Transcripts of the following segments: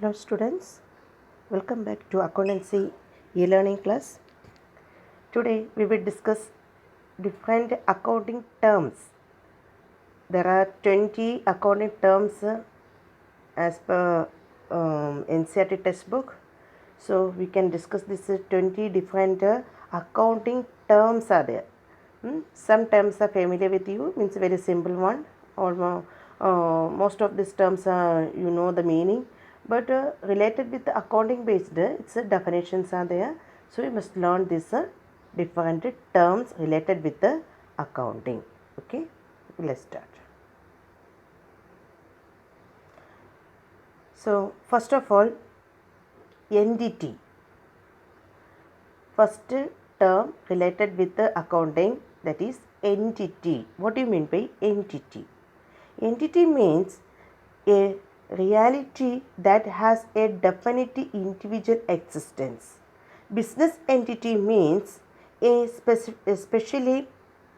Hello students, welcome back to Accountancy e-learning class. Today we will discuss different accounting terms. There are 20 accounting terms as per NCERT textbook. So we can discuss this 20 different accounting terms are there. Some terms are familiar with you, means a very simple one. Almost, most of these terms are you know the meaning, but related with the accounting based, its definitions are there. So we must learn these different terms related with the accounting. Okay, let's start. So first of all, entity. First term related with the accounting, that is entity. What do you mean by entity? Entity means a reality that has a definite individual existence. Business entity means a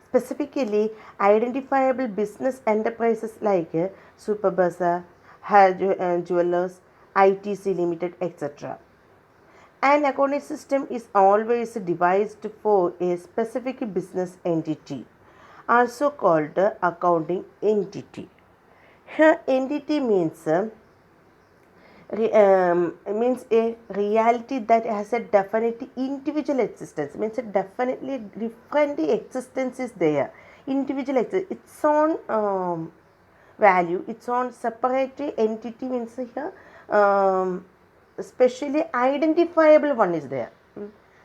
specifically identifiable business enterprises like Super Bazaar, Jewelers, ITC Limited, etc. An accounting system is always devised for a specific business entity, also called accounting entity. Here, entity means means a reality that has a definite individual existence, means a definitely different existence is there. Individual its own value, its own separate entity means here specially identifiable one is there.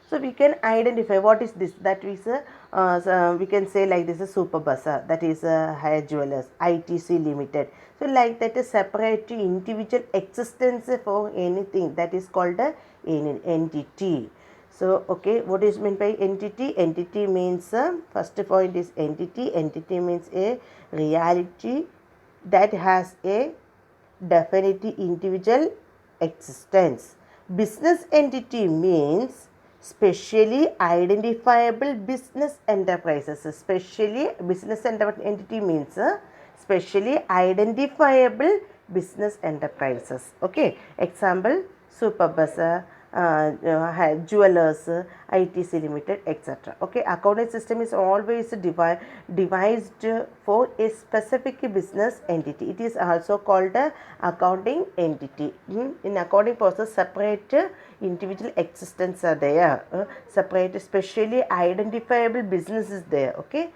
So we can identify what is this, that is so we can say like this is Super Bazaar, that is Higher Jewelers, ITC Limited. So like that is separate individual existence for anything, that is called a entity. So okay, what is meant by entity? Entity means first point is entity. Entity means a reality that has a definite individual existence. Business entity means specially identifiable business enterprises. Especially business entity means specially identifiable business enterprises. Okay, example Super Bazaar, Jewelers, ITC Limited, etc. Okay, accounting system is always devised for a specific business entity. It is also called a accounting entity. In accounting process, separate individual existence are there. Separate specially identifiable business is there. Okay,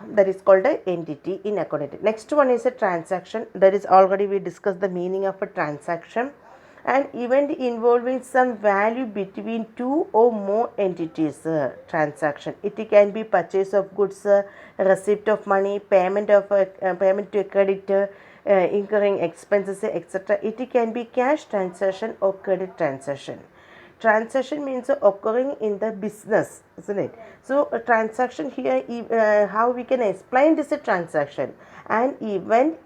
that is called a entity in accounting. Next one is a transaction. That is already we discussed the meaning of a transaction. An event involving some value between two or more entities. Transaction. It can be purchase of goods, receipt of money, payment to a creditor, incurring expenses, etc. It can be cash transaction or credit transaction. Transaction means occurring in the business, isn't it? So a transaction here, how we can explain this a transaction? An event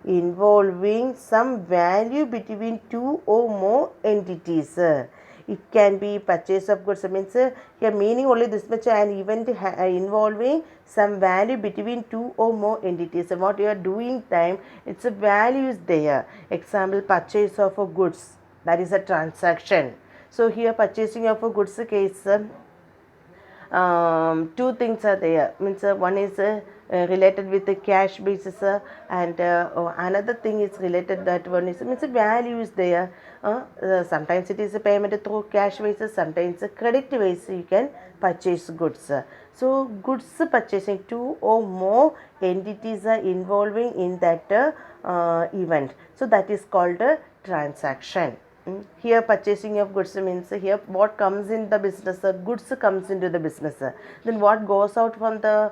involving some value between two or more entities. It can be purchase of goods, means here meaning only this much, an event involving some value between two or more entities. And what you are doing time, it's a value is there. Example, purchase of goods, that is a transaction. So here purchasing of a goods case, two things are there, means one is related with the cash basis, and another thing is related, that one is means value is there. Sometimes it is a payment through cash basis, sometimes a credit basis you can purchase goods. So goods purchasing, two or more entities are involving in that event, so that is called a transaction. Here purchasing of goods means here what comes in the business, goods comes into the business. Then what goes out from the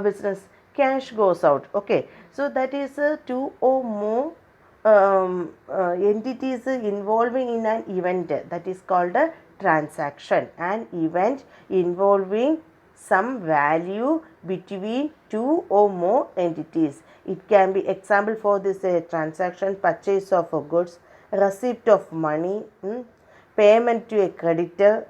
business? Cash goes out. Okay, so that is two or more entities involving in an event, that is called a transaction. An event involving some value between two or more entities. It can be example for this transaction: purchase of goods, receipt of money, payment to a creditor,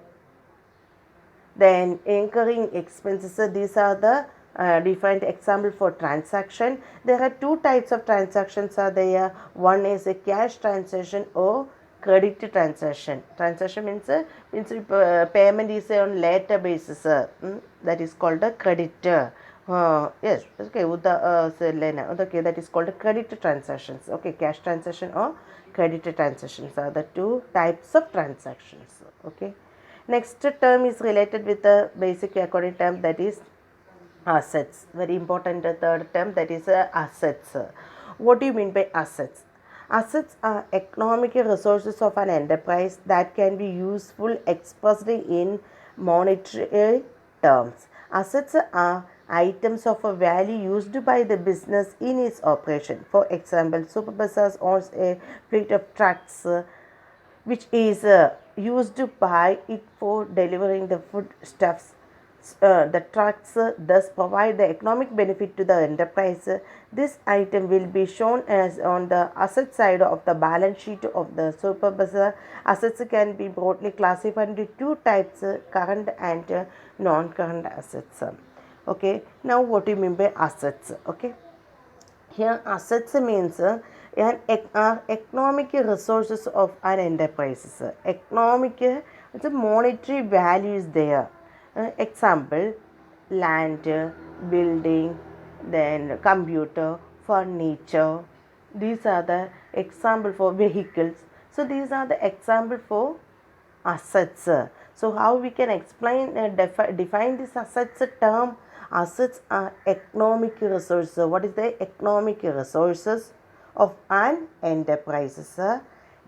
then incurring expenses. These are the defined example for transaction. There are two types of transactions are there. One is a cash transaction or credit transaction. Transaction means payment is on later basis. That is called a creditor. Yes, okay. Okay, that is called a credit transactions. Okay, cash transaction or credit transactions are the two types of transactions. Okay. Next term is related with the basic accounting term, that is assets. Very important third term, that is assets. What do you mean by assets? Assets are economic resources of an enterprise that can be useful expressed in monetary terms. Assets are items of a value used by the business in its operation. For example, Super Bazaars owns a fleet of trucks which is used by it for delivering the foodstuffs. The trucks thus provide the economic benefit to the enterprise. This item will be shown as on the asset side of the balance sheet of the Super Bazaar. Assets can be broadly classified into two types, current and non-current assets. Okay, now what do you mean by assets? Okay, here assets means are economic resources of an enterprise. Economic, it's a monetary value is there. Example, land, building, then computer, furniture. These are the example for vehicles. So these are the example for assets. So how we can explain define this assets term? Assets are economic resources. What is the economic resources of an enterprise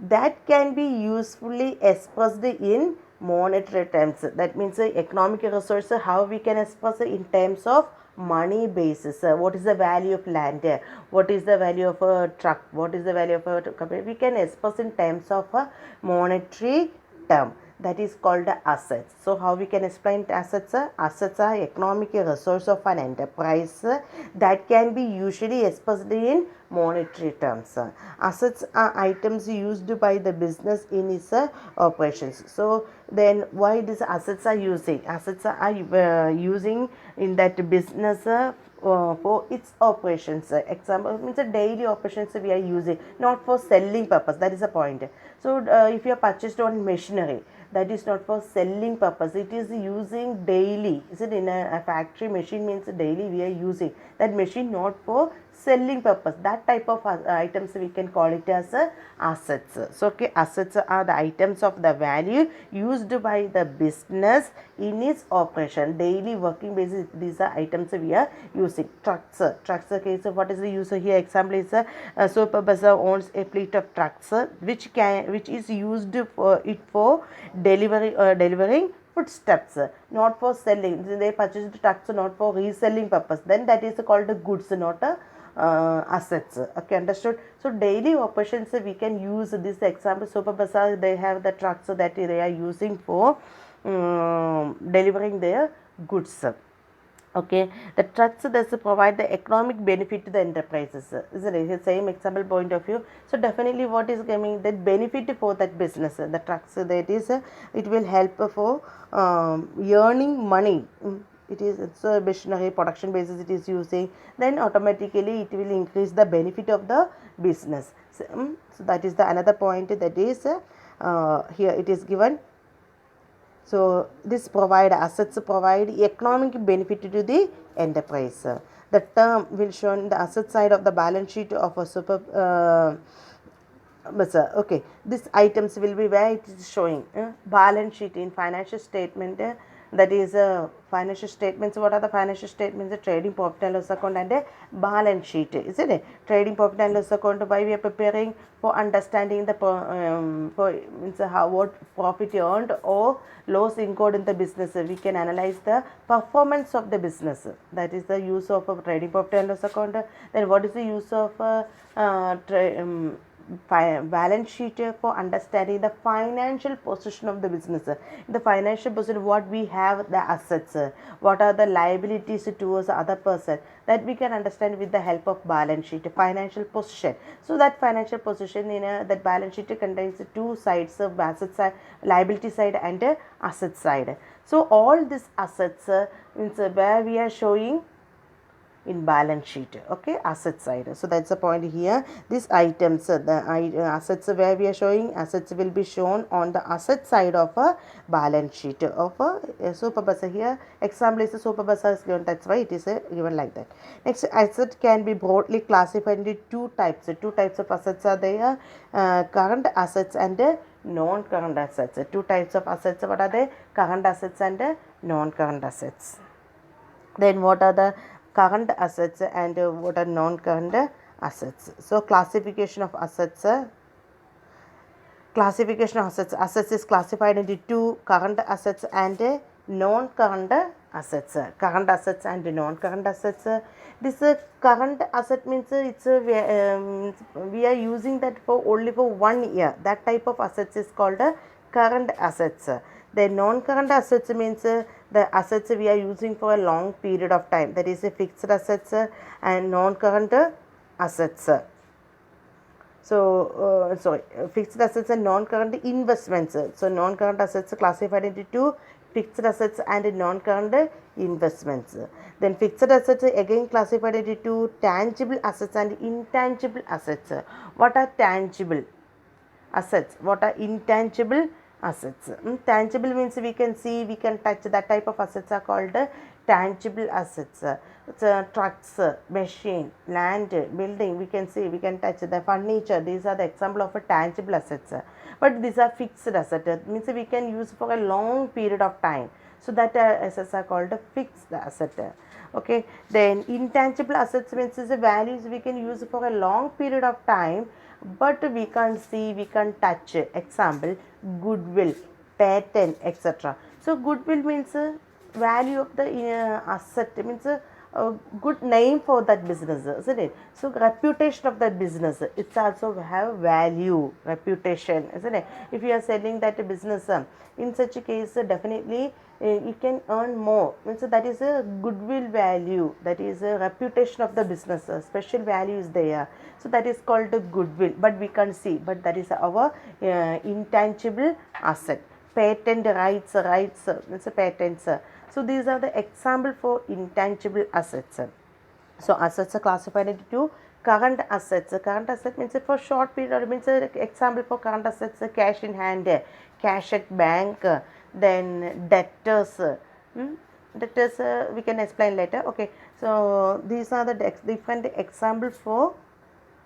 that can be usefully expressed in monetary terms? That means economic resources, how we can express it in terms of money basis. What is the value of land? What is the value of a truck? What is the value of a company? We can express in terms of a monetary term, that is called assets. So how we can explain assets? Assets are economic resource of an enterprise that can be usually expressed in monetary terms. Assets are items used by the business in its operations. So then why these assets are using? Assets are using in that business for its operations. Example means a daily operations we are using, not for selling purpose. That is the point. So if you are purchased on machinery, that is not for selling purpose. It is using daily. Is it in a factory machine means daily we are using that machine, not for selling purpose. That type of items we can call it as assets. So okay, assets are the items of the value used by the business in its operation, daily working basis. These are items we are using. Trucks. Okay, so what is the use here? Example is Super Bazaar owns a fleet of trucks which is used for delivering foodstuffs, not for selling. They purchase the trucks not for reselling purpose. Then that is called goods, not assets. Okay, understood? So daily operations we can use this example. Super Bazaar, they have the trucks that they are using for delivering their goods. Okay, the trucks thus provide the economic benefit to the enterprises. Isn't it? Same example point of view. So definitely what is coming, that benefit for that business, the trucks, that is it will help for earning money. It is, it's a machinery production basis it is using, then automatically it will increase the benefit of the business. So that is the another point, that is here it is given. So this assets provide economic benefit to the enterprise. The term will show on the asset side of the balance sheet of a Super Bazaar. Okay, these items will be where it is showing balance sheet in financial statement. That is financial statements. What are the financial statements? The trading profit and loss account and a balance sheet. Isn't it? Trading profit and loss account, why we are preparing for understanding the what profit earned or loss incurred in the business. We can analyze the performance of the business. That is the use of a trading profit and loss account. Then what is the use of balance sheet for understanding the financial position of the business. The financial position, what we have, the assets, what are the liabilities towards the other person, that we can understand with the help of balance sheet, financial position. So that financial position in that balance sheet contains two sides of asset side, liability side and asset side. So all these assets means where we are showing in balance sheet. Okay, asset side. So that's the point here. These items, assets where we are showing, assets will be shown on the asset side of a balance sheet of a superbus. Here example is a superbus is given, that's why it is given like that. Next, asset can be broadly classified into two types. Two types of assets are there: current assets and non-current assets. Two types of assets, what are they? Current assets and non-current assets. Then what are the current assets and what are non-current assets? So classification of assets. Assets is classified into two: current assets and non-current assets. Current assets and non-current assets. This current asset means we are using that for only for 1 year. That type of assets is called current assets. The non-current assets means the assets we are using for a long period of time. That is fixed assets and non-current assets. Fixed assets and non-current investments. So non-current assets classified into two: fixed assets and non-current investments. Then fixed assets again classified into two: tangible assets and intangible assets. What are tangible assets? What are intangible assets? Tangible means we can see, we can touch. That type of assets are called tangible assets. Trucks, machine, land, building, we can see, we can touch. The furniture, these are the example of a tangible assets. But these are fixed assets, means we can use for a long period of time. So that assets are called a fixed asset. Okay, then intangible assets means is the values we can use for a long period of time, but we can't see, we can't touch. Example: goodwill, patent, etc. So goodwill means value of the asset, means a good name for that business, isn't it? So reputation of that business, it's also have value, reputation, isn't it? If you are selling that business, in such a case definitely you can earn more, means that is a goodwill value, that is a reputation of the business, special value is there. So that is called a goodwill, but we can't see, but that is our intangible asset. Patent rights, means patents. So these are the example for intangible assets. So assets are classified into two: current assets. Current asset means for short period, means example for current assets: cash in hand, cash at bank, then debtors. Debtors we can explain later. Okay, so these are the different examples for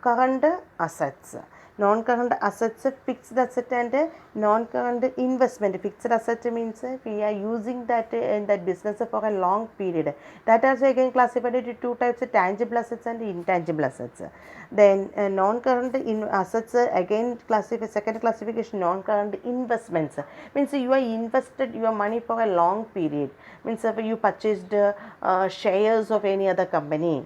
current assets. Non-current assets, fixed asset and non-current investment. Fixed asset means we are using that in that business for a long period. That also again classified into two types: tangible assets and intangible assets. Then non-current assets again classified, second classification: non-current investments. Means you are invested your money for a long period. Means if you purchased shares of any other company.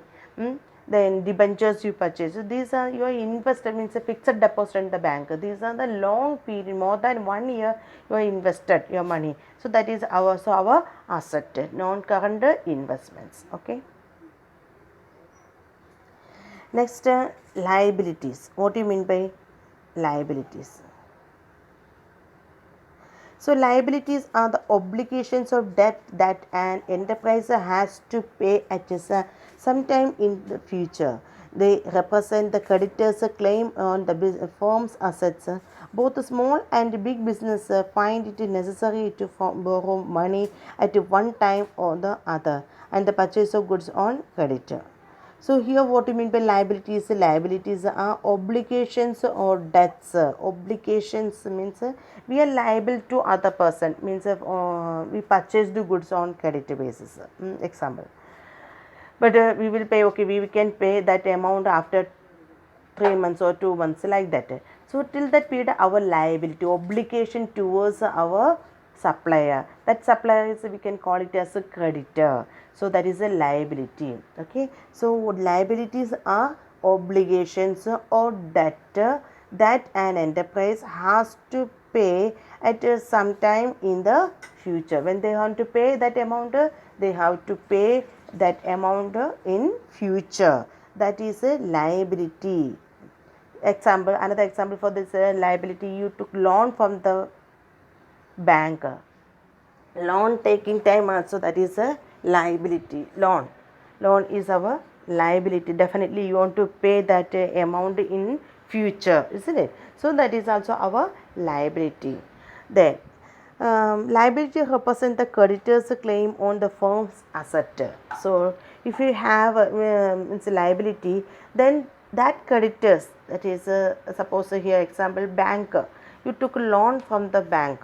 Then debentures you purchase. So these are your investment, means a fixed deposit in the bank. These are the long period, more than 1 year you are invested your money. So that is our asset, non-current investments. Okay. Next, liabilities. What do you mean by liabilities? So liabilities are the obligations of debt that an enterprise has to pay at some time in the future. They represent the creditor's claim on the firm's assets. Both small and big business find it necessary to borrow money at one time or the other, and the purchase of goods on credit. So here what you mean by liabilities? Liabilities are obligations or debts. Obligations means we are liable to other person, means we purchased the goods on credit basis. Example. But we will pay, okay, we can pay that amount after 3 months or 2 months, like that. So till that period our liability, obligation towards our supplier, that supplier is, we can call it as a creditor. So that is a liability. Okay, so liabilities are obligations or debt that an enterprise has to pay at some time in the future. When they want to pay that amount, they have to pay that amount in future. That is a liability. Example, another example for this liability: you took loan from the bank. Loan taking time also, that is a liability. Loan loan is our liability. Definitely you want to pay that amount in future, isn't it? So that is also our liability. Then liability represent the creditor's claim on the firm's asset. So if you have it's a liability, then that creditors, that is suppose here example bank, you took a loan from the bank,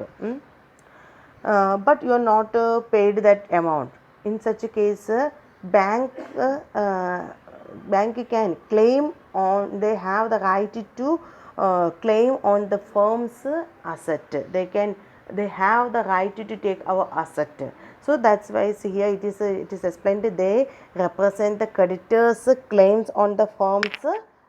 but you are not paid that amount. In such a case, bank bank can claim on, they have the right to claim on the firm's asset. They have the right to take our asset. So that's why here it is explained, they represent the creditors claims on the firm's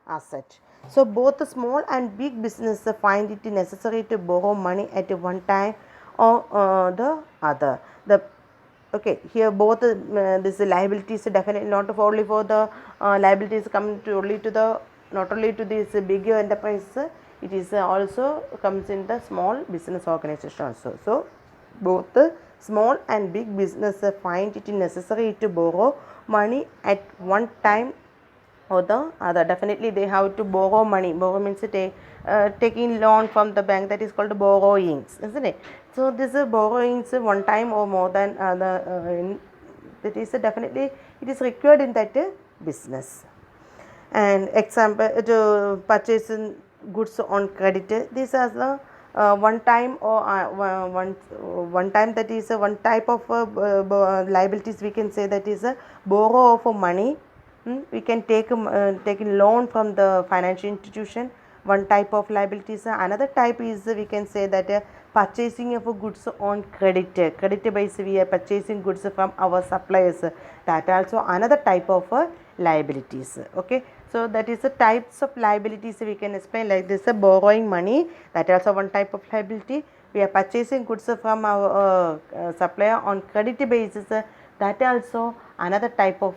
asset. So both the small and big business find it necessary to borrow money at one time or the other. The okay, here both this liabilities definitely not only for the liabilities come to only to the, not only to this bigger enterprise, it is also comes in the small business organization also. So both small and big business find it necessary to borrow money at one time or the other. Definitely they have to borrow money. Borrow means taking loan from the bank, that is called borrowings, isn't it? So this borrowings one time or more than that is definitely it is required in that business. And example, to purchase goods on credit, these are the one time or one time, that is one type of liabilities we can say, that is a borrow of money. We can take a loan from the financial institution, one type of liabilities. Another type is we can say that purchasing of goods on credit base, we are purchasing goods from our suppliers, that also another type of liabilities. Okay, so that is the types of liabilities we can explain like this. Borrowing money, that also one type of liability. We are purchasing goods from our supplier on credit basis, that also another type of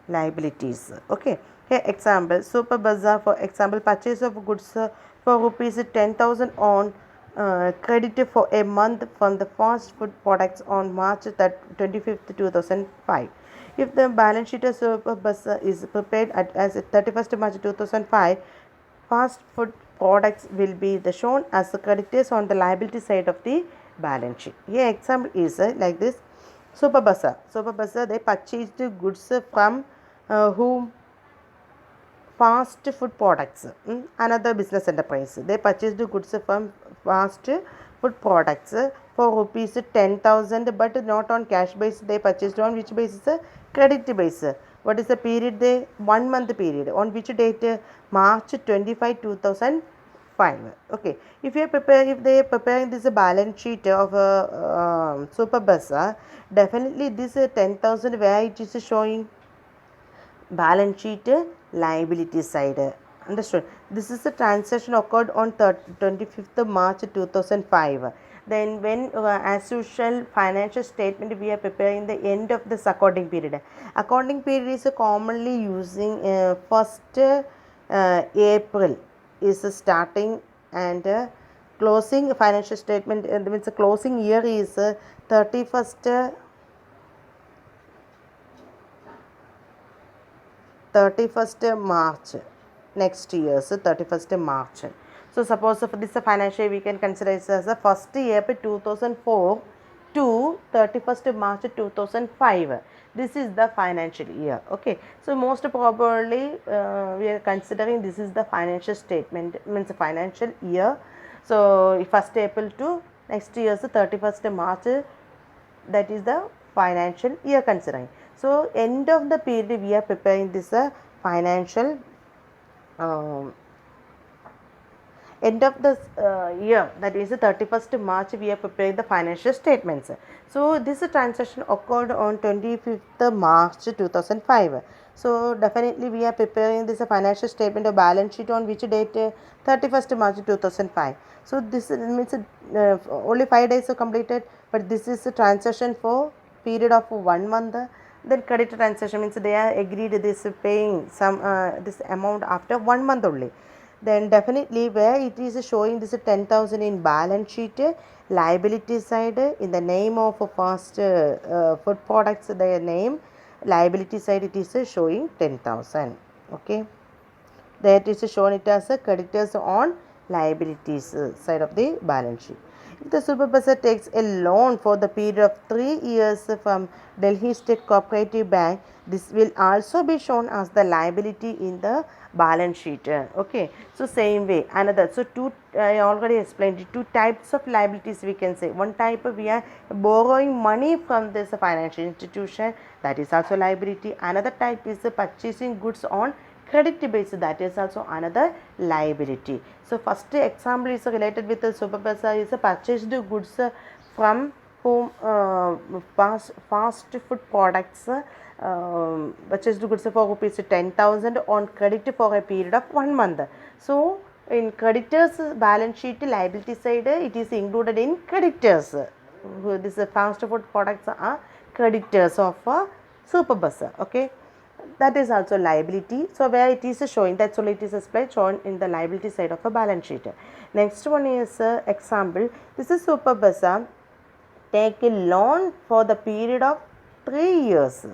liabilities. Okay, here example, Super Bazaar for example, purchase of goods for rupees 10,000 on credit for a month from the fast food products on March 25th 2005. If the balance sheet of Super Bazaar is prepared as 31st March 2005, fast food products will be shown as the creditors on the liability side of the balance sheet. Here example is like this. Super Bazaar, they purchased goods from whom? Fast food products, another business enterprise. They purchased goods from fast food products for rupees 10,000, but not on cash basis. They purchased on which basis? Credit basis. What is the period? They 1 month period. On which date? March 25, 2005. Okay, if they are preparing this balance sheet of Super Bazaar, definitely this 10,000 where it is showing? Balance sheet liability side. Understood? This is a transaction occurred on 25th March 2005. Then when as usual financial statement we are preparing the end of this accounting period. Accounting period is commonly using 1st April is starting, and closing financial statement means the closing year is 31st March next year, so 31st March. So suppose for this financial year we can consider it as the 1st April 2004 to 31st March 2005. This is the financial year. Okay, so most probably we are considering this is the financial statement, means financial year. So 1st April to next year's 31st March, that is the financial year considering. So end of the period we are preparing this financial end of the year, that is the 31st March, we are preparing the financial statements. So this transaction occurred on 25th March 2005. So definitely we are preparing this financial statement or balance sheet on which date? 31st March 2005. So this means only 5 days are completed, but this is a transaction for period of 1 month. Then credit transaction means they are agreed this paying some this amount after 1 month only. Then definitely where it is showing this 10,000 in balance sheet liability side in the name of fast food products, their name, liability side it is showing 10,000. Okay, that is shown it as a creditors on liabilities side of the balance sheet. If the supervisor takes a loan for the period of 3 years from Delhi State Cooperative Bank, this will also be shown as the liability in the balance sheet. Okay, so same way another. So two, I already explained two types of liabilities we can say. One type we are borrowing money from this financial institution, that is also liability. Another type is purchasing goods on credit based, that is also another liability. So first example is related with the supervisor is purchased goods from whom fast food products, purchased goods for rupees 10,000 on credit for a period of 1 month. So in creditors balance sheet liability side it is included in creditors. This fast food products are creditors of supervisor. Okay, that is also liability. So where it is showing, that's only it is displayed shown in the liability side of a balance sheet. Next one is example. This is supervisor take a loan for the period of 3 years.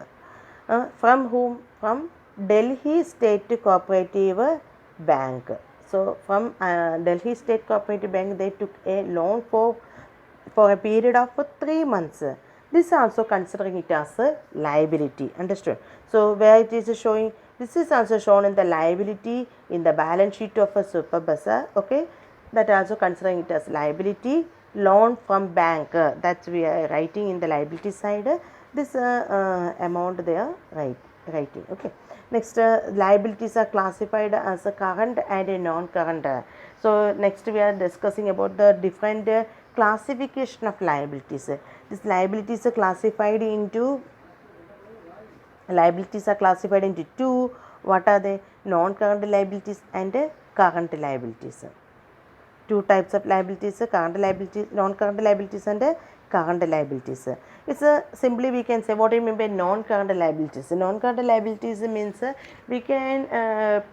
From whom? From Delhi State Cooperative Bank. So from Delhi State Cooperative Bank they took a loan for a period of 3 months. This also considering it as a liability. Understood? So where it is showing, this is also shown in the liability in the balance sheet of a supervisor. Okay, that also considering it as liability. Loan from bank, that's we are writing in the liability side. This amount they are writing. Okay, next liabilities are classified as a current and a non-current. So next we are discussing about the different classification of liabilities. These liabilities are classified into two. What are they? Non-current liabilities and current liabilities. Two types of liabilities, current liabilities, non-current liabilities and current liabilities. It's simply we can say, what do you mean by non-current liabilities? Non-current liabilities means we can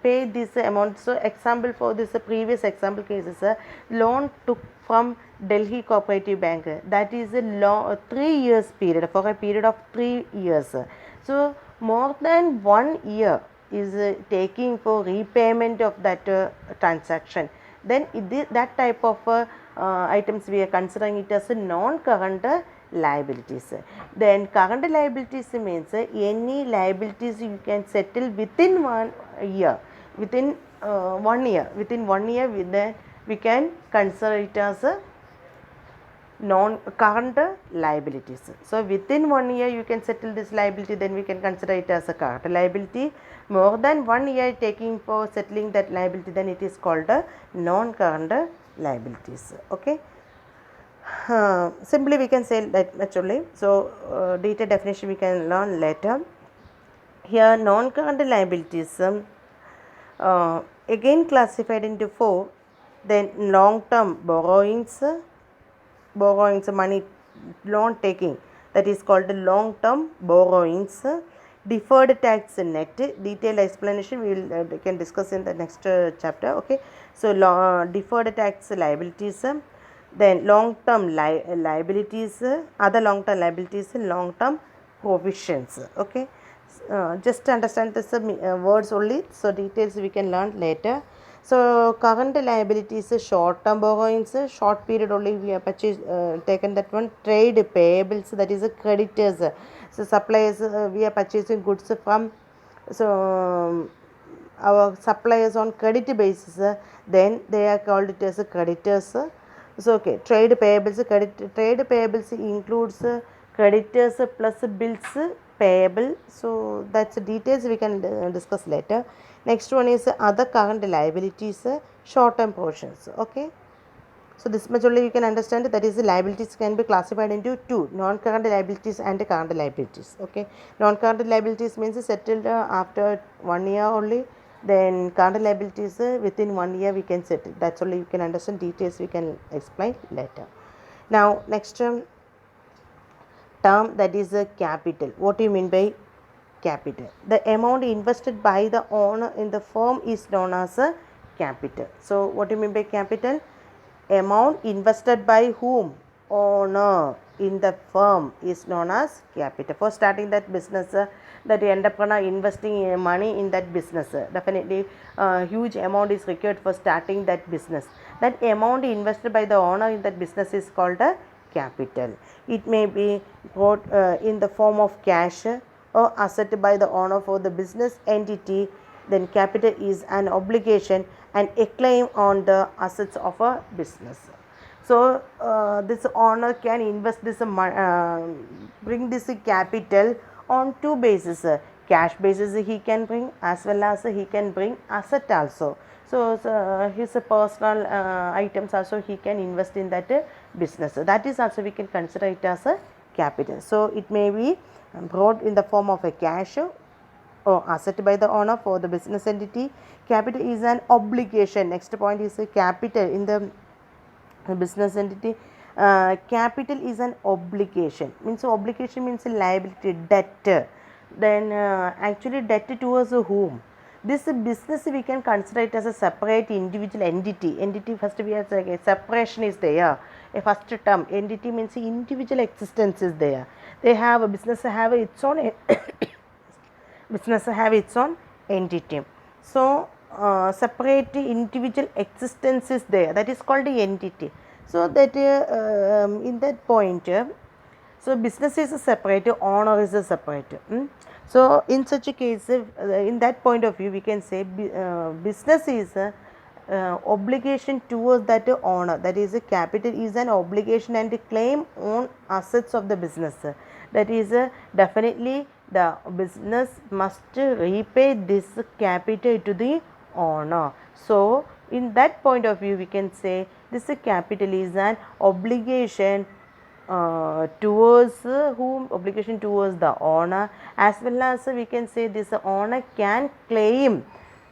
pay this amount. So example for this previous example cases, loan took from Delhi Cooperative Bank, that is a 3 years period, for a period of 3 years. So more than 1 year is taking for repayment of that transaction. Then that type of items we are considering it as a non-current liabilities. Then current liabilities means any liabilities you can settle within 1 year. Within 1 year, we can consider it as a non-current liabilities. So within 1 year you can settle this liability, then we can consider it as a current liability. More than 1 year taking for settling that liability, then it is called a non-current liabilities. Okay, simply we can say that much only. So detailed definition we can learn later. Here non-current liabilities again classified into 4. Then long-term borrowings, money loan taking, that is called long-term borrowings. Deferred tax net, detailed explanation we will can discuss in the next chapter. Okay, so deferred tax liabilities, then long-term liabilities, other long-term liabilities, long-term provisions. Okay, just understand this words only, so details we can learn later. So current liabilities, short-term borrowings, short period only we have purchased, taken that one. Trade payables, that is creditors. So suppliers, we are purchasing goods from our suppliers on credit basis, then they are called it as creditors. So okay, trade payables, trade payables includes creditors plus bills payable. So that's the details we can discuss later. Next one is other current liabilities, short term portions. Okay, so this much only you can understand, that is the liabilities can be classified into two, non-current liabilities and current liabilities. Okay, non-current liabilities means settled after 1 year only. Then current liabilities within 1 year we can settle. That's only you can understand, details we can explain later. Now next term, that is capital. What do you mean by capital? The amount invested by the owner in the firm is known as a capital. So what do you mean by capital? Amount invested by whom? Owner. in the firm is known as capital. For starting that business, that entrepreneur investing money in that business, definitely huge amount is required for starting that business. That amount invested by the owner in that business is called a capital. It may be brought in the form of cash or asset by the owner for the business entity. Then capital is an obligation and a claim on the assets of a business. So this owner can invest this bring this capital on two bases. Cash basis he can bring, as well as he can bring asset also. So his personal items also he can invest in that business. That is also we can consider it as a capital. So it may be brought in the form of a cash or asset by the owner for the business entity. Capital is an obligation. Next point is a capital in the business entity. Capital is an obligation. Means obligation means a liability, debt. Then actually debt towards whom? This business we can consider it as a separate individual entity. First we have a separation is there. A first term, entity means individual existence is there. They have a business have its own business have its own entity. So separate individual existence is there, that is called the entity. So that in that point, so business is a separate, owner is a separate. So in such a case, in that point of view we can say business is a obligation towards that owner, that is a capital is an obligation and a claim on assets of the business. That is definitely the business must repay this capital to the owner. So in that point of view we can say this capital is an obligation towards whom? Obligation towards the owner, as well as we can say this owner can claim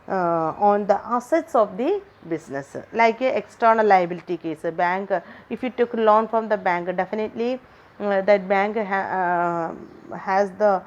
on the assets of the business, like a external liability case. A bank, if you took loan from the bank, definitely that bank has the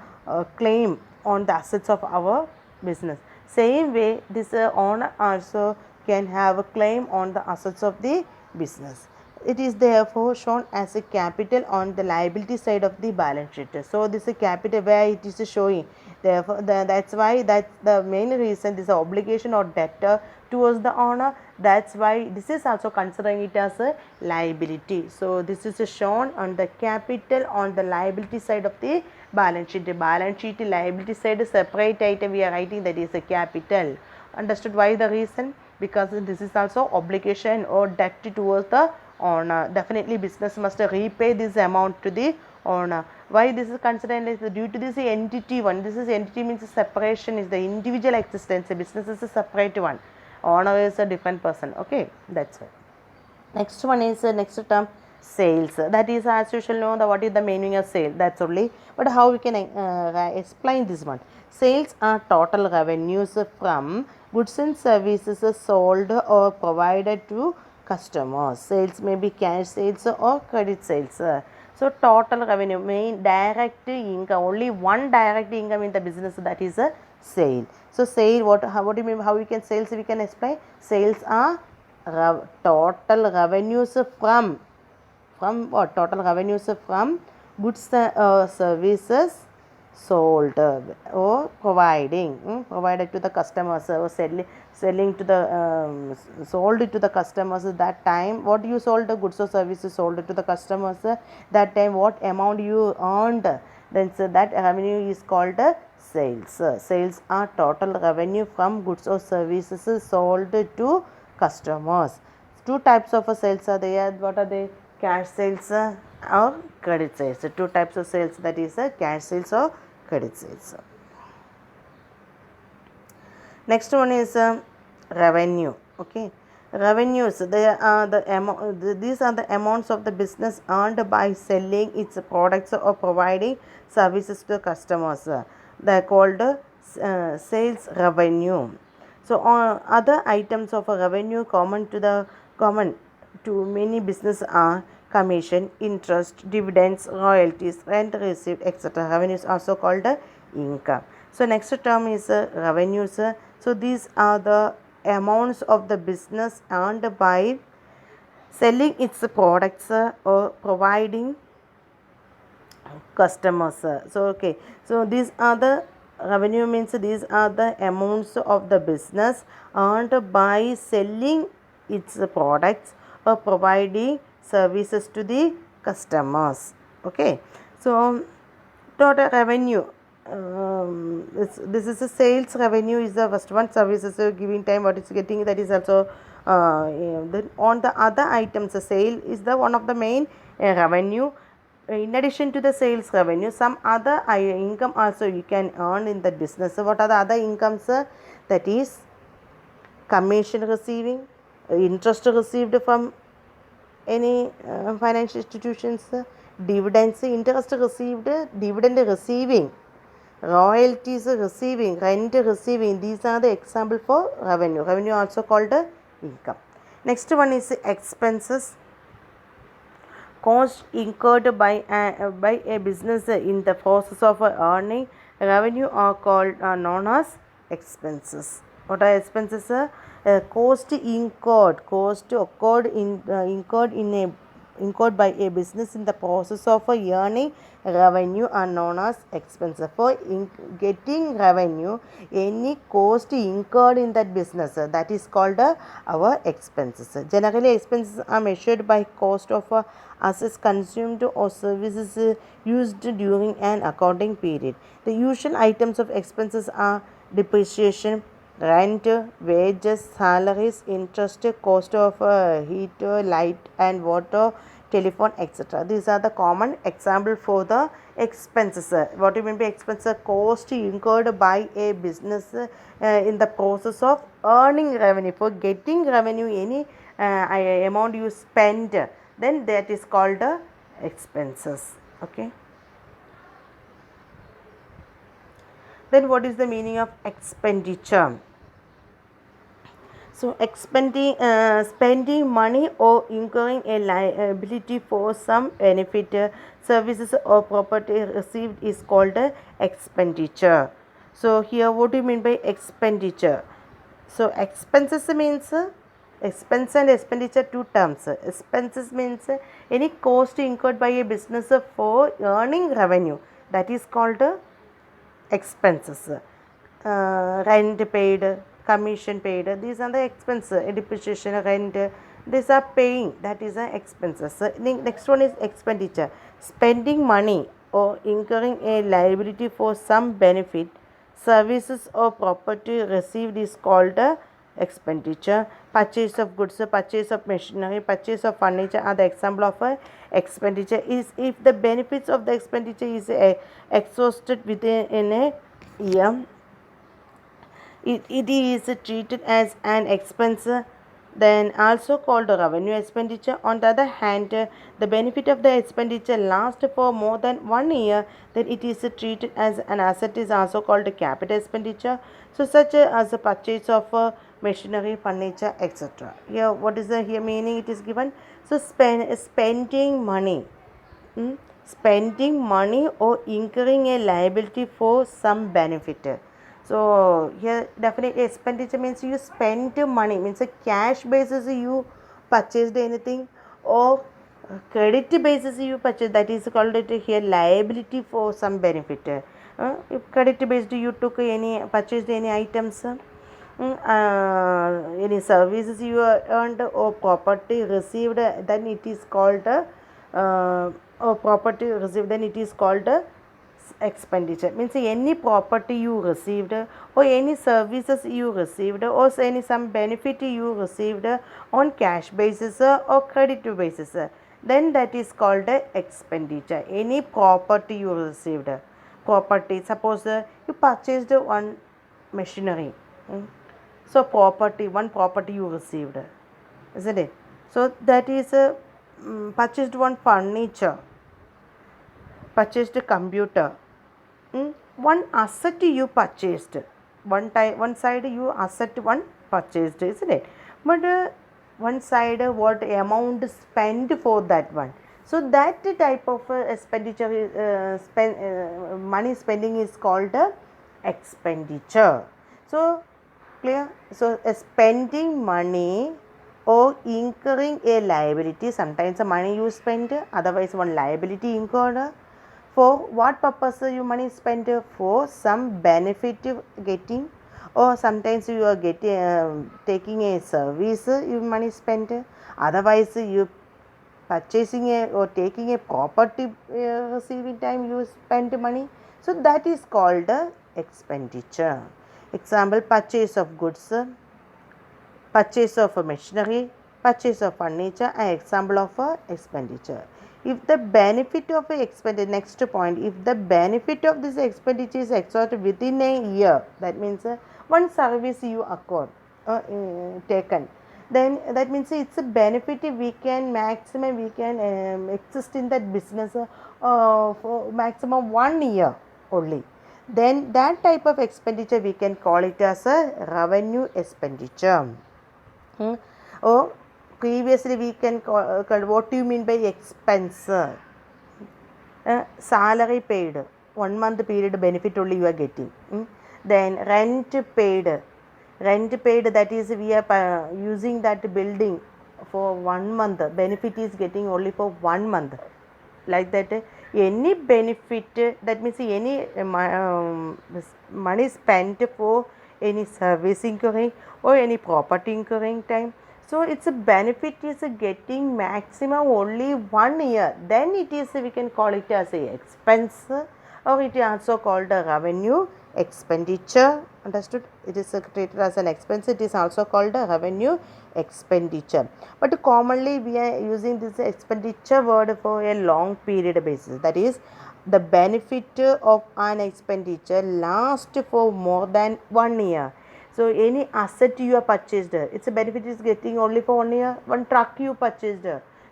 claim on the assets of our business. Same way this owner also can have a claim on the assets of the business. It is therefore shown as a capital on the liability side of the balance sheet. So this is capital where it is showing. Therefore that's why that's the main reason this obligation or debtor towards the owner. That's why this is also considering it as a liability. So this is shown on the capital on the liability side of the balance sheet. The balance sheet liability side is separate item we are writing, that is a capital. Understood why the reason? Because this is also obligation or debt towards the owner. Definitely business must repay this amount to the owner. Why this is considered as due to this entity one. This is entity means separation is the individual existence. A business is a separate one. Owner is a different person. Okay, that's why. Next one is next term, sales. That is as you shall know the what is the meaning of sale. That's only. But how we can explain this one? Sales are total revenues from goods and services sold or provided to customers. Sales may be cash sales or credit sales. So total revenue, main direct income, only one direct income in the business, that is a sale. So sale, what do you mean? How we can sales? We can explain. Sales are total revenues from what? Total revenues from goods services sold or provided to the customers or selling to the sold to the customers. That time what you sold, the goods or services sold to the customers, that time what amount you earned, then so that revenue is called sales. Sales are total revenue from goods or services sold to customers. Two types of sales are there. What are they? Cash sales or credit sales. Two types of sales, that is cash sales or credit sales. Next one is revenue. Okay, revenues, they are these are the amounts of the business earned by selling its products or providing services to customers. They are called sales revenue. So other items of a revenue common to many business are commission, interest, dividends, royalties, rent received, etc. Revenue is also called income. So next term is revenues. So these are the amounts of the business earned by selling its products or providing customers. So okay, so these are the revenue, means these are the amounts of the business earned by selling its products or providing services to the customers. Okay, so total revenue, this is a sales revenue is the first one. Services giving time what is getting, that is also then on the other items, the sale is the one of the main revenue. In addition to the sales revenue, some other income also you can earn in the business. So what are the other incomes? That is commission receiving, interest received from any financial institutions, dividends, interest received, dividend receiving, royalties receiving, rent receiving. These are the example for revenue. Revenue also called income. Next one is expenses. Cost incurred by a business in the process of earning revenue are known as expenses. What are expenses? Cost incurred, incurred by a business in the process of earning revenue are known as expenses. For getting revenue, any cost incurred in that business, that is called our expenses. Generally, expenses are measured by cost of assets consumed or services used during an accounting period. The usual items of expenses are depreciation, rent, wages, salaries, interest, cost of heat, light and water, telephone, etc. These are the common example for the expenses. What do you mean by expenses? Cost incurred by a business in the process of earning revenue. For getting revenue, any amount you spend, then that is called expenses. Okay. Then what is the meaning of expenditure? So spending money or incurring a liability for some benefit, services or property received is called expenditure. So here what do you mean by expenditure? So expenses means expense and expenditure, two terms. Expenses means any cost incurred by a business for earning revenue, that is called expenses. Rent paid, commission paid, these are the expenses. Depreciation, rent, these are paying, that is the expenses. Next one is expenditure. Spending money or incurring a liability for some benefit, services or property received is called expenditure. Purchase of goods, purchase of machinery, purchase of furniture are the example of expenditure. Is if the benefits of the expenditure is exhausted within a year, it is treated as an expense, then also called revenue expenditure. On the other hand, the benefit of the expenditure lasts for more than 1 year, then it is treated as an asset, is also called capital expenditure. So such as the purchase of machinery, furniture, etc. Here what is the here meaning it is given? So spending money, spending money or incurring a liability for some benefit. So here definitely expenditure means you spent money, means a cash basis you purchased anything, or credit basis you purchased, that is called it here liability for some benefit. If credit based you took any purchased any items, any services you earned or property received, then it is called or property received, then it is called expenditure. Means any property you received or any services you received or any some benefit you received on cash basis or credit basis, then that is called expenditure. Any property you received, property, suppose you purchased one machinery, so property, one property you received, isn't it? So that is purchased one furniture, purchased a computer. One asset you purchased, one side you asset one purchased, isn't it? But one side what amount spent for that one. So that type of expenditure money spending is called expenditure. So clear? So spending money or incurring a liability, sometimes the money you spend, otherwise one liability incurred. For what purpose you money spent? For some benefit getting, or sometimes you are getting taking a service you money spent. Otherwise you purchasing a or taking a property receiving time you spend money. So that is called expenditure. Example, purchase of goods, purchase of machinery, purchase of furniture are example of expenditure. If the benefit of a expenditure, next point, if the benefit of this expenditure is exhausted within a year, that means one service you accord taken, then that means it's a benefit we can maximum we can exist in that business for maximum 1 year only, then that type of expenditure we can call it as a revenue expenditure. Or previously we can call, what do you mean by expense? Salary paid, 1 month period benefit only you are getting. Then rent paid, that is we are using that building for 1 month, benefit is getting only for 1 month. Like that, any benefit, that means any money spent for any service incurring or any property incurring time, so its a benefit is getting maximum only 1 year, then it is we can call it as a expense, or it is also called a revenue expenditure. Understood? It is treated as an expense, it is also called a revenue expenditure. But commonly we are using this expenditure word for a long period basis, that is the benefit of an expenditure lasts for more than 1 year. So any asset you have purchased, its benefit is getting only for 1 year. One truck you purchased,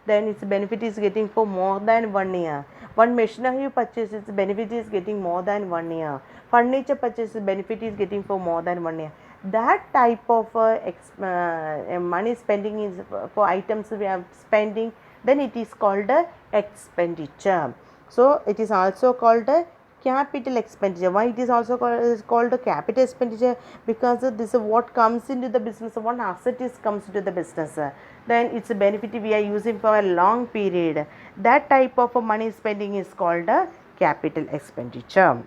then its benefit is getting for more than 1 year. One machinery you purchased, its benefit is getting more than 1 year. Furniture purchase, benefit is getting for more than 1 year. That type of money spending is for items we are spending, then it is called expenditure. So it is also called capital expenditure. Why it is also called a capital expenditure? Because this is what comes into the business, one asset is comes into the business, then it's a benefit we are using for a long period. That type of money spending is called a capital expenditure.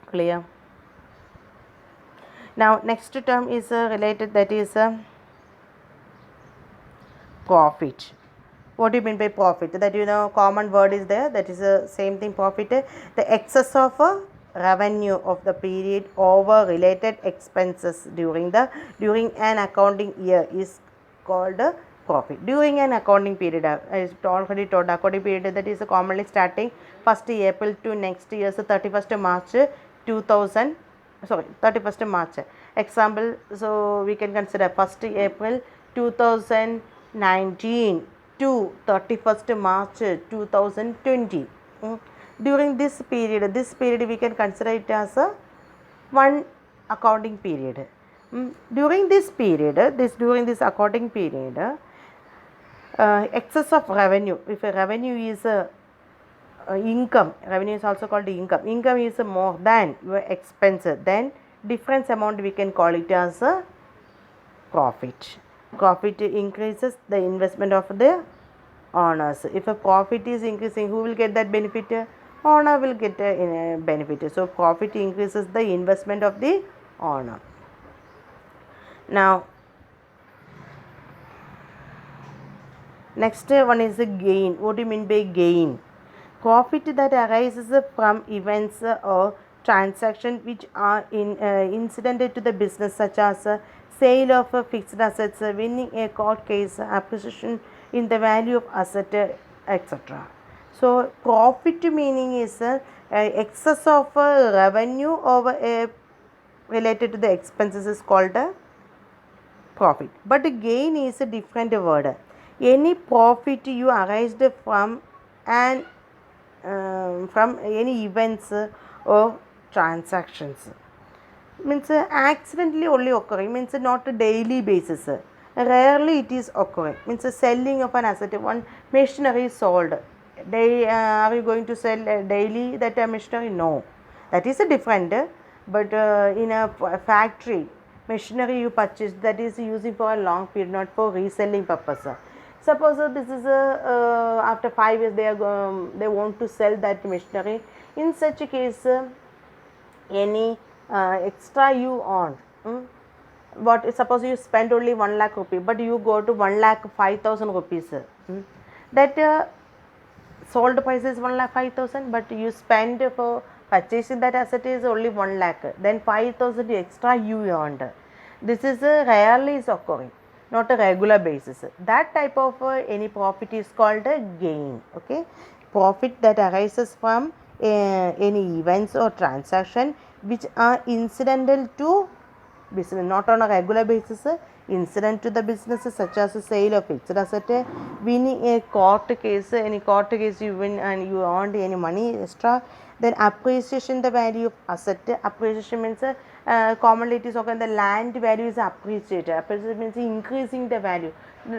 Clear? Now next term is related, that is profit. What do you mean by profit? That common word is there, that is the same thing, profit. The excess of revenue of the period over related expenses during an accounting year is called profit. During an accounting period, I already told, accounting period that is commonly starting 1st April to next year's 31st March 31st March. Example, so we can consider 1st April 2019 to 31st March 2020. During this period we can consider it as a one accounting period. During this period, during this accounting period, excess of revenue, if a revenue is income, revenue is also called income, income is more than your expense, then difference amount we can call it as a profit. Profit increases the investment of the owners. If a profit is increasing, who will get that benefit? Owner will get a benefit. So profit increases the investment of the owner. Now next one is the gain. What do you mean by gain? Profit that arises from events or transactions which are incidental to the business, such as sale of fixed assets, winning a court case, appreciation in the value of asset, etc. So profit meaning is excess of revenue over a related to the expenses is called profit. But gain is a different word. Any profit you arised from an from any events or transactions, means accidentally only occurring, means not a daily basis, rarely it is occurring, means selling of an asset, one machinery sold, are you going to sell daily that machinery? No, that is a different. But in a factory, machinery you purchase, that is using for a long period, not for reselling purpose. Suppose this is a after 5 years they want to sell that machinery. In such a case, any extra you earn, what suppose you spend only 1 lakh rupee but you go to 1 lakh 5,000 rupees, that sold price is 1 lakh 5,000 but you spend for purchasing that asset is only 1 lakh, then 5,000 extra you earned. This is rarely is occurring, not a regular basis. That type of any profit is called a gain. Okay, profit that arises from any events or transaction which are incidental to business, not on a regular basis, incident to the business, such as a sale of fixed asset, winning a court case. Any court case you win and you earned any money extra. Then appreciation the value of asset. Appreciation means commonly it is okay, the land value is appreciated. Appreciation means increasing the value.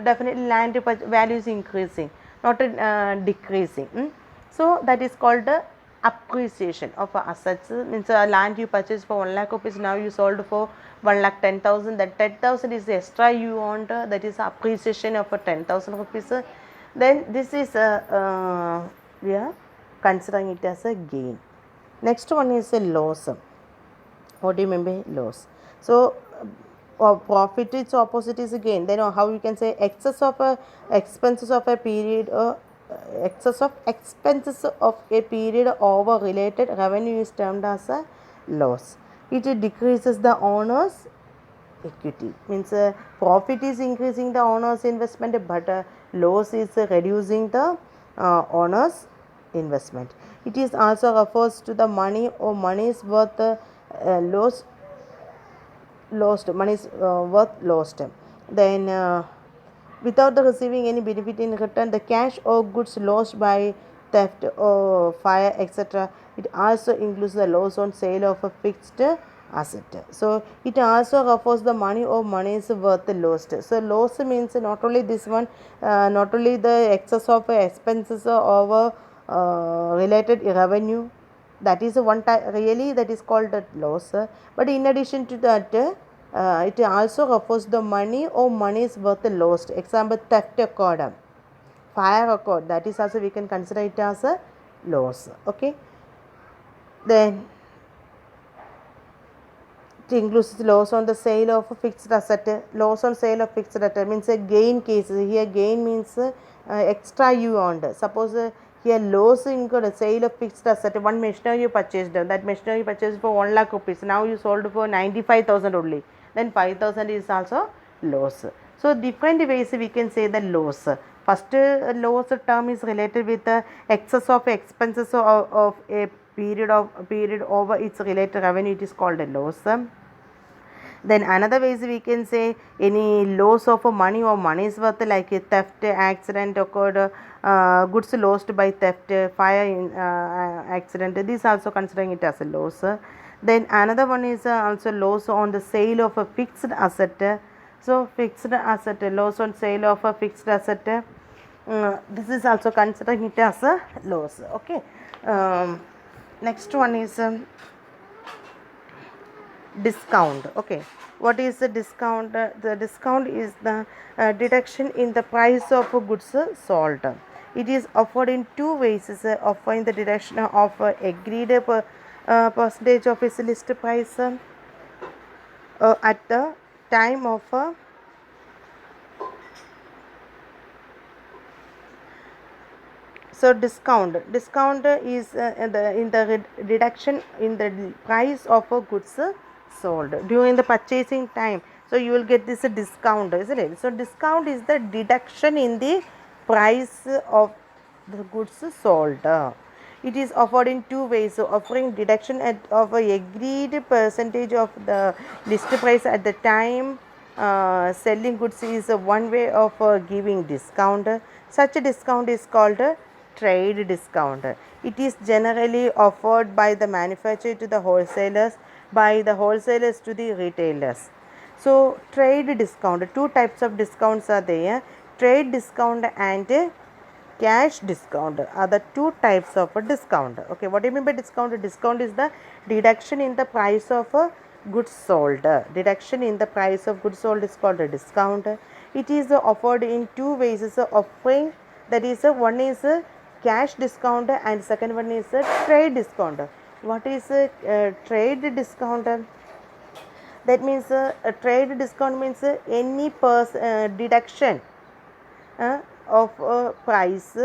Definitely land value is increasing, not decreasing. So that is called the appreciation of assets. Means land you purchased for 1 lakh rupees, now you sold for 1 lakh 10,000. That 10,000 is extra you earned, that is appreciation of 10,000 rupees. Then this is we are considering it as a gain. Next one is a loss. What do you mean by loss? So profit, its opposite is a gain. Then how you can say excess of expenses of a period, excess of expenses of a period over related revenue is termed as a loss. It decreases the owner's equity. Means profit is increasing the owner's investment, but loss is reducing the owner's investment. It is also refers to the money or money's worth lost, money is worth lost. Then without the receiving any benefit in return, the cash or goods lost by theft or fire, etc. It also includes the loss on sale of a fixed asset. So it also refers the money or money is worth lost. So loss means not only this one, not only the excess of expenses over related revenue, that is one type, really that is called a loss. But in addition to that, it also refers the money or money is worth lost. Example, theft occurred, fire occurred, that is also we can consider it as a loss. Okay, then it includes loss on the sale of a fixed asset. Loss on sale of fixed asset means a gain case. Here gain means extra you earned. Suppose here loss incurred sale of fixed asset. One machinery you purchased, that machinery you purchased for 1 lakh rupees, now you sold for 95,000 only, then 5,000 is also loss. So different ways we can say the loss. First loss term is related with the excess of expenses of a period over its related revenue, it is called a loss. Then another ways we can say any loss of money or money is worth, like a theft, accident occurred, goods lost by theft, fire accident, this also considering it as a loss. Then another one is also loss on the sale of a fixed asset. So fixed asset, loss on sale of a fixed asset, this is also considering it as a loss. Okay, next one is discount. Okay, what is the discount? The discount is the deduction in the price of goods sold. It is offered in two ways, offering the deduction of agreed percentage of its list price at the time of so discount is in the reduction in the price of goods sold during the purchasing time. So you will get this discount, isn't it? So discount is the deduction in the price of the goods sold. It is offered in two ways. So offering deduction of a agreed percentage of the list price at the time selling goods is one way of giving discount. Such a discount is called trade discount. It is generally offered by the manufacturer to the wholesalers, by the wholesalers to the retailers. So trade discount, two types of discounts are there. Trade discount and cash discount are the two types of a discount. Okay, what do you mean by discount? Discount is the deduction in the price of goods sold. Deduction in the price of goods sold is called a discount. It is offered in two ways. Offering, that is one is cash discount and second one is trade discount. What is trade discount? That means a trade discount means any deduction of price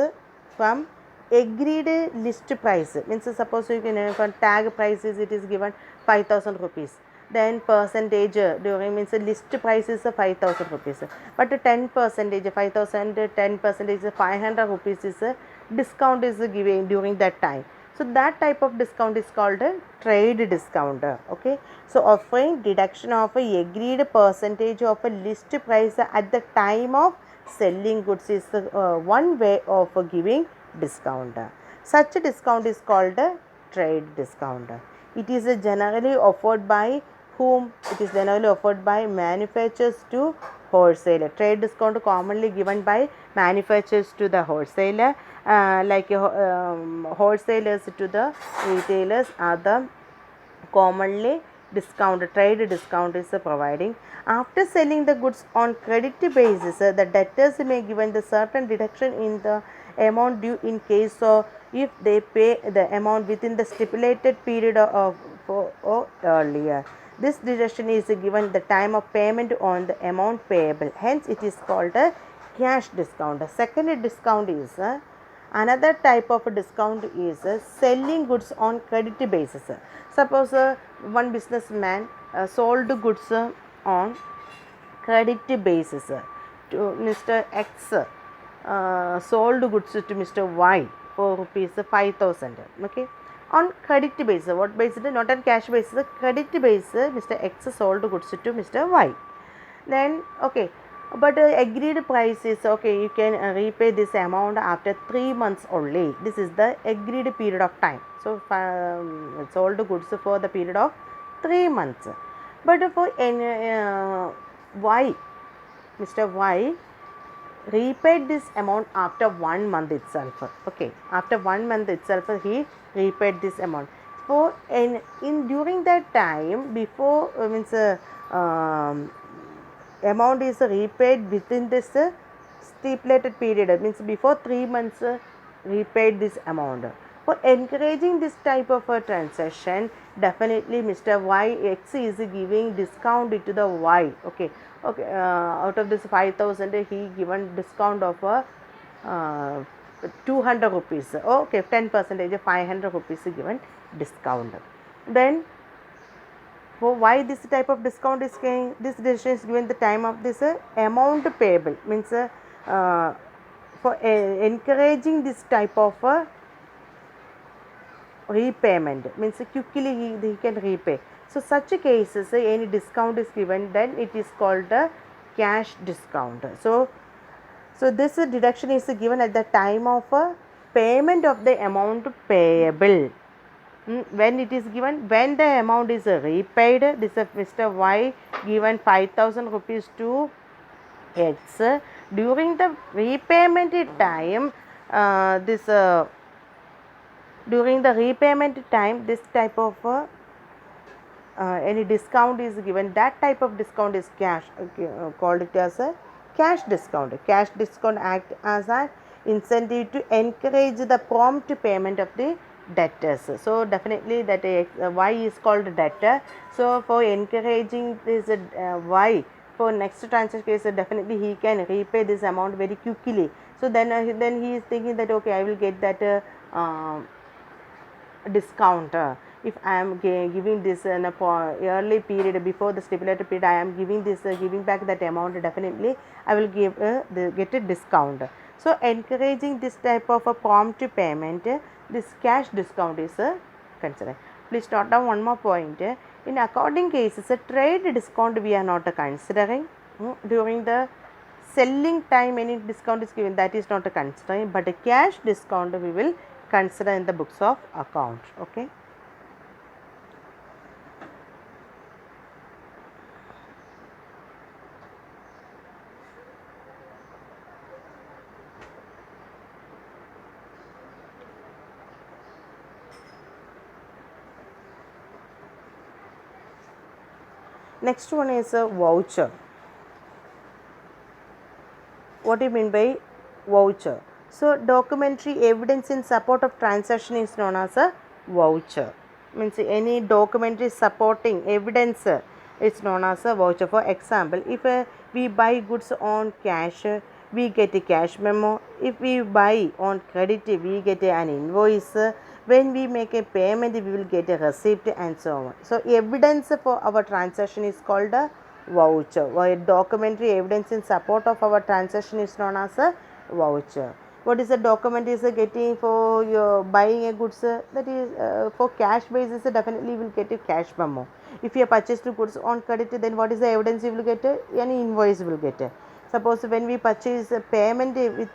from agreed list price. Means suppose you can for tag prices it is given 5,000 rupees, then percentage during means list price is 5,000 rupees, but 10 percentage 5,000 10 percentage 500 rupees is discount is given during that time. So that type of discount is called a trade discount. Okay, so offering deduction of a agreed percentage of a list price at the time of selling goods is one way of giving discount. Such a discount is called a trade discount. It is generally offered by whom? It is generally offered by manufacturers to wholesaler. Trade discount commonly given by manufacturers to the wholesaler, wholesalers to the retailers are the commonly trade discount is providing. After selling the goods on credit basis, the debtors may given the certain deduction in the amount due in case of if they pay the amount within the stipulated period or earlier. This deduction is given the time of payment on the amount payable. Hence, it is called a cash discount. Second discount is another type of discount is selling goods on credit basis. Suppose one businessman sold goods on credit basis to Mr. X, sold goods to Mr. Y for rupees 5,000. Okay, on credit basis. What basis? Not on cash basis. Credit basis. Mr. X sold goods to Mr. Y. Then okay, but agreed price is okay, you can repay this amount after 3 months only. This is the agreed period of time. So sold goods for the period of 3 months. But for Y, Mr. Y repaid this amount after 1 month itself. Okay, after 1 month itself he repaid this amount. For in during that time before means amount is repaid within this stipulated period, means before 3 months repaid this amount. For encouraging this type of a transaction, definitely Mr. Y X is giving discount to the Y. Okay, out of this 5,000 he given discount of 200 rupees. Okay, 10%, 500 rupees given discount. Then for why this type of discount is given, this decision is given the time of this amount payable, means for encouraging this type of repayment, means quickly he can repay. So such cases any discount is given, then it is called a cash discount. So this deduction is given at the time of payment of the amount payable. When it is given, when the amount is repaid, this is Mr. Y given 5,000 rupees to X. During the repayment time, during the repayment time, this type of any discount is given. That type of discount is cash, called it as a cash discount. Cash discount act as an incentive to encourage the prompt payment of the debtors. So definitely that Y is called debtor. So for encouraging this Y for next transaction case, definitely he can repay this amount very quickly. So then he is thinking that okay, I will get that discount. If I am giving this in a early period before the stipulated period, I am giving this giving back that amount, definitely I will give get a discount. So encouraging this type of a prompt payment, this cash discount is considered. Please note down one more point. In accounting cases, a trade discount we are not considering. During the selling time any discount is given, that is not a considering, but a cash discount we will consider in the books of account. Okay. Next one is a voucher. what do you mean by voucher? So documentary evidence in support of transaction is known as a voucher. Means any documentary supporting evidence is known as a voucher. For example, if we buy goods on cash, we get a cash memo. If we buy on credit, we get an invoice. When we make a payment, we will get a receipt and so on. So evidence for our transaction is called a voucher. While documentary evidence in support of our transaction is known as a voucher. What is the document is getting for your buying a goods? That is for cash basis, definitely will get a cash memo. If you purchased goods on credit, then what is the evidence you will get? Any invoice will get. Suppose when we purchase a payment with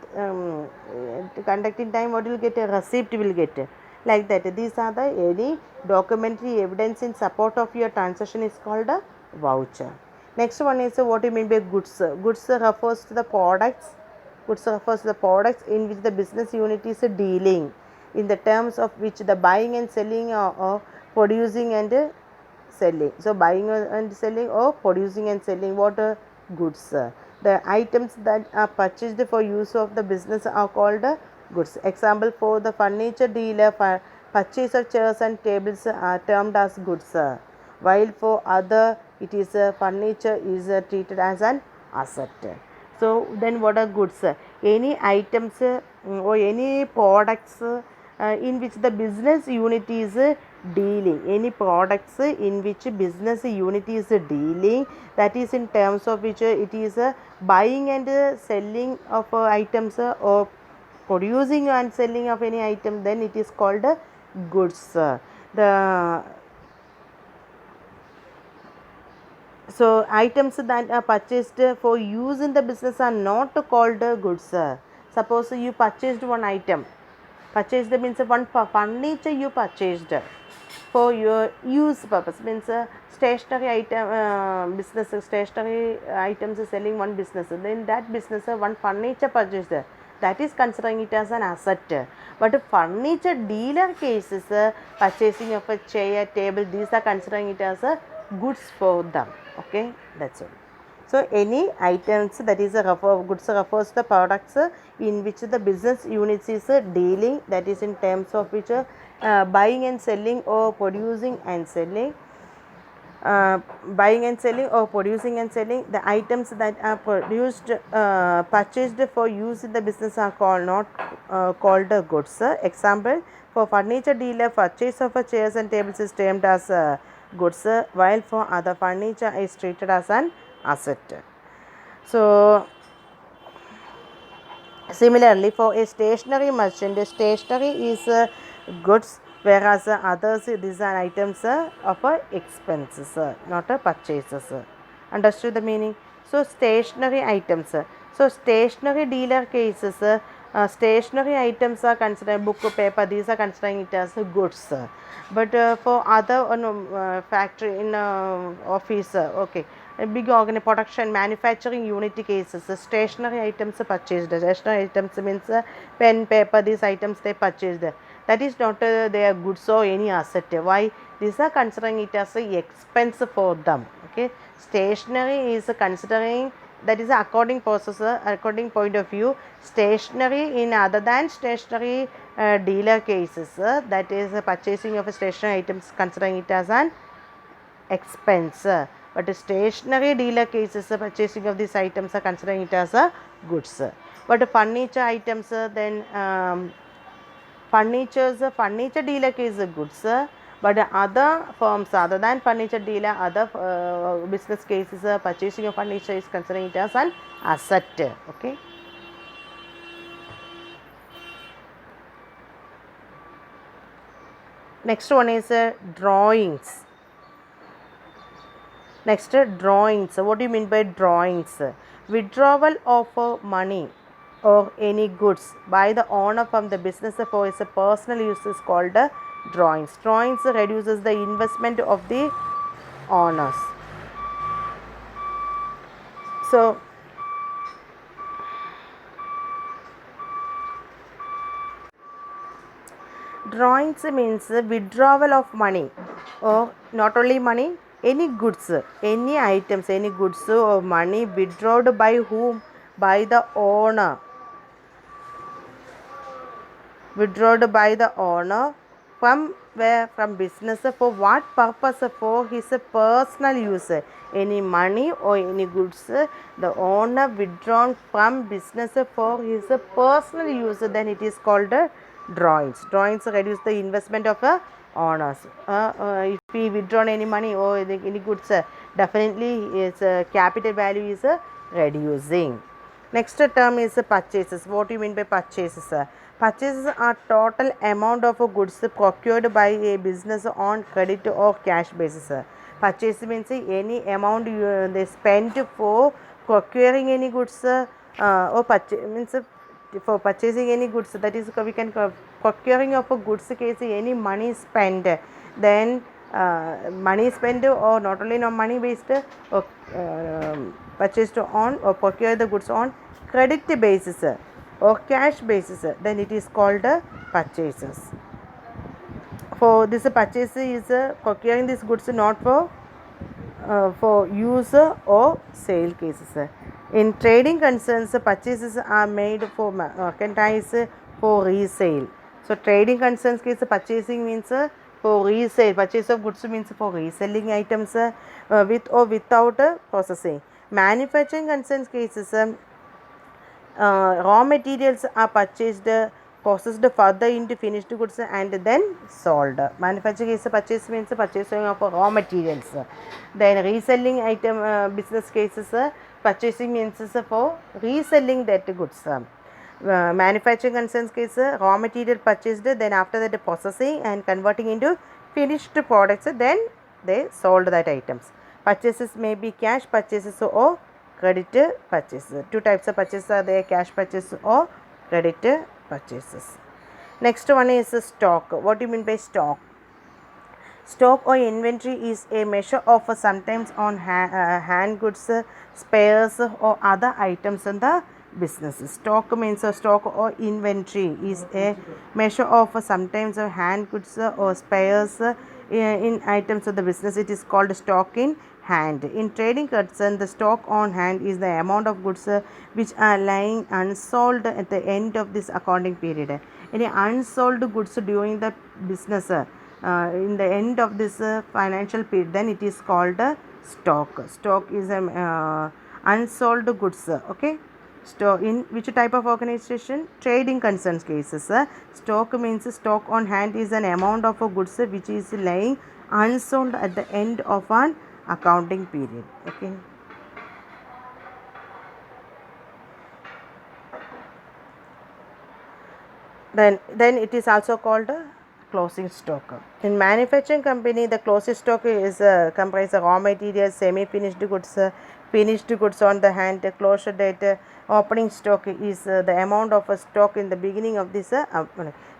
conducting time, what will get? A receipt will get. Like that. These are the any documentary evidence in support of your transaction is called a voucher. Next one is what you mean by goods. Goods refers to the products. Goods refers to the products in which the business unit is dealing, in the terms of which the buying and selling or producing and selling. So buying and selling or producing and selling what goods. The items that are purchased for use of the business are called goods. Example, for the furniture dealer, purchase of chairs and tables are termed as goods, while for other it is furniture is treated as an asset. So then what are goods? Any items or any products in which the business unit is dealing. Any products in which business unit is dealing, that is in terms of which it is buying and selling of items or producing and selling of any item, then it is called goods. So items that are purchased for use in the business are not called goods. Suppose you purchased one item. Purchased means one furniture you purchased for your use purpose, means stationary item business, stationary items selling one business, then that business one furniture purchased, that is considering it as an asset. But furniture dealer cases, purchasing of a chair, table, these are considering it as a goods for them. Okay, that's all. So any items that is goods refers to the products in which the business units is dealing, that is in terms of which buying and selling or producing and selling. Buying and selling or producing and selling, the items that are purchased for use in the business are called goods. Example, for furniture dealer, purchase of chairs and tables is termed as goods, while for other furniture is treated as an asset. So similarly, for a stationery merchant, stationery is goods, whereas others, these are items of expenses, not purchases. Understood the meaning? So stationery items. So stationery dealer cases, stationery items are considered book, paper, these are considering it as goods. But for other factory in office, okay, a big production manufacturing unit cases, stationery items purchased. Stationery items means pen, paper, these items they purchased. That is not their goods or any asset. Why? These are considering it as a expense for them. Okay, stationery is considering, that is according processor, according point of view, stationery in other than stationery dealer cases, that is purchasing of stationery items considering it as an expense. But stationery dealer cases, purchasing of these items are considering it as a goods. But furniture items, then furniture dealer case goods, but other firms other than furniture dealer, other business cases, purchasing of furniture is considering it as an asset. Okay. Next one is drawings. Next, drawings. What do you mean by drawings? Withdrawal of money or any goods by the owner from the business for its personal use is called drawings. Drawings reduces the investment of the owners. So drawings means withdrawal of money, or not only money, any goods, any items, any goods or money withdrawn by whom? by the owner, withdrawn by the owner from where, from business, for what purpose? For his personal use. Any money or any goods the owner withdrawn from business for his personal use, then it is called drawings. Drawings reduce the investment of owners. If he withdrawn any money or any goods, definitely its capital value is reducing. Next term is purchases. What do you mean by purchases? Purchases are total amount of goods procured by a business on credit or cash basis. Purchase means any amount they spend for procuring any goods, or means for purchasing any goods. That is, we can procuring of a goods case any money spent, then money spent or not only no money based or purchased on or procure the goods on credit basis or cash basis, then it is called purchases. For this purchase is procuring these goods not for use or sale cases. In trading concerns, purchases are made for merchandise for resale. So trading concerns case purchasing means for resale. Purchase of goods means for reselling items with or without processing. Manufacturing concerns cases, raw materials are purchased, processed further into finished goods and then sold. Manufacturing is a purchase means purchasing of raw materials. Then reselling item business cases, purchasing means for reselling that goods. Manufacturing concerns case, raw material purchased, then after that processing and converting into finished products, then they sold that items. Purchases may be cash purchases or credit purchases. Two types of purchases are there: cash purchase or credit purchases. Next one is stock. What do you mean by stock? Stock or inventory is a measure of sometimes on hand goods, spares or other items in the business. Stock means stock or inventory is a measure of sometimes hand goods or spares in items of the business. It is called stock in hand. In trading concern, the stock on hand is the amount of goods which are lying unsold at the end of this accounting period. Any unsold goods during the business in the end of this financial period, then it is called stock. Stock is unsold goods. Okay. Stock in which type of organization? Trading concerns cases. Stock means stock on hand is an amount of goods which is lying unsold at the end of an accounting period. Okay. Then it is also called closing stock. In manufacturing company, the closing stock is comprised of raw materials, semi-finished goods, finished goods on the hand. Closure date, opening stock is the amount of stock in the beginning of this.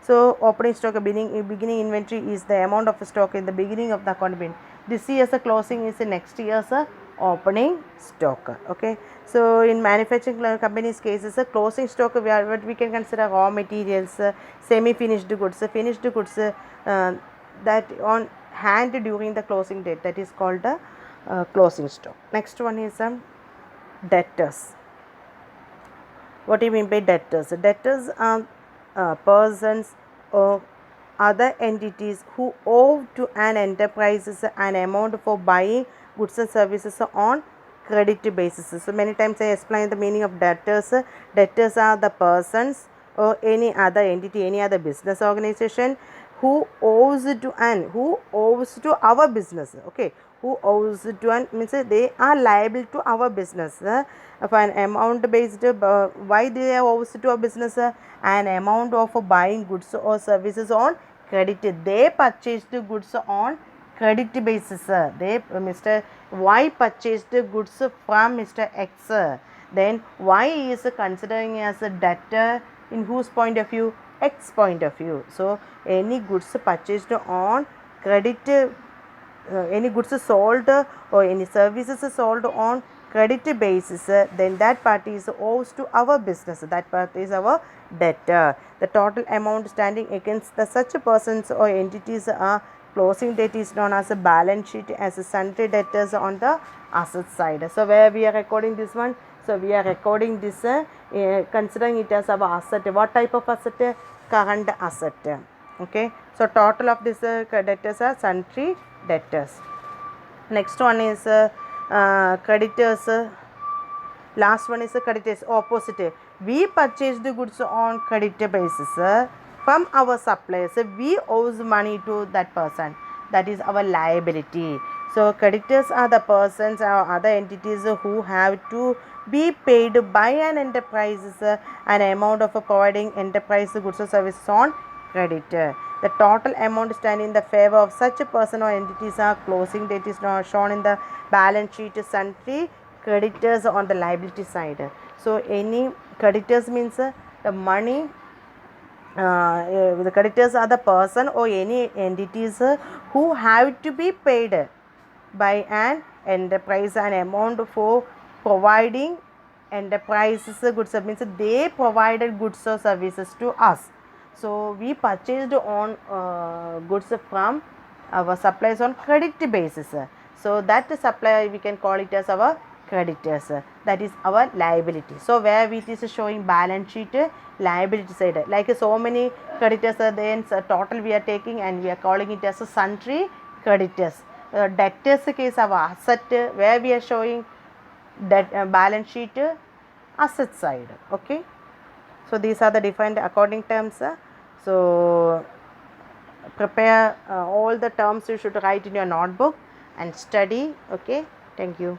So opening stock, beginning inventory is the amount of stock in the beginning of the accounting period. This year's closing is next year's opening stock. Okay. So in manufacturing companies cases, closing stock what we can consider raw materials, semi-finished goods, finished goods that on hand during the closing date, that is called closing stock. Next one is debtors. What do you mean by debtors? Debtors are persons or other entities who owe to an enterprise an amount for buying goods and services on credit basis. So many times I explain the meaning of debtors. Debtors are the persons or any other entity, any other business organization who owes to our business. Okay, who owes to an means they are liable to our business of an amount based. Why they owes to our business? An amount of buying goods or services on credit. They purchased goods on credit basis. They Mr. Y purchased goods from Mr. X. Then Y is considering as a debtor in whose point of view? X point of view. So any goods purchased on credit, any goods sold or any services sold on credit basis, then that party is owes to our business. That party is our debtor. The total amount standing against the such persons or entities are closing date is known as a balance sheet as a sundry debtors on the asset side. So where we are recording this one, So we are recording this considering it as our asset. What type of asset? Current asset. Okay, so total of this debtors are sundry debtors. Next one is creditors. Last one is creditors, opposite. We purchase the goods on creditor basis from our suppliers. We owe money to that person. That is our liability. So creditors are the persons or other entities who have to be paid by an enterprise an amount of providing enterprise goods or services on creditor. The total amount standing in the favor of such a person or entities are closing date is not shown in the balance sheet sundry creditors on the liability side. So any creditors means the money the creditors are the person or any entities who have to be paid by an enterprise an amount for providing enterprises goods means they provided goods or services to us. So we purchased on goods from our suppliers on credit basis. So that supplier we can call it as our creditors. That is our liability. So where it is showing balance sheet liability side, like so many creditors are there, so total we are taking and we are calling it as a sundry creditors. Debtors case our asset where we are showing that balance sheet asset side. Okay, so these are the defined accounting terms. So prepare all the terms you should write in your notebook and study. Okay, thank you.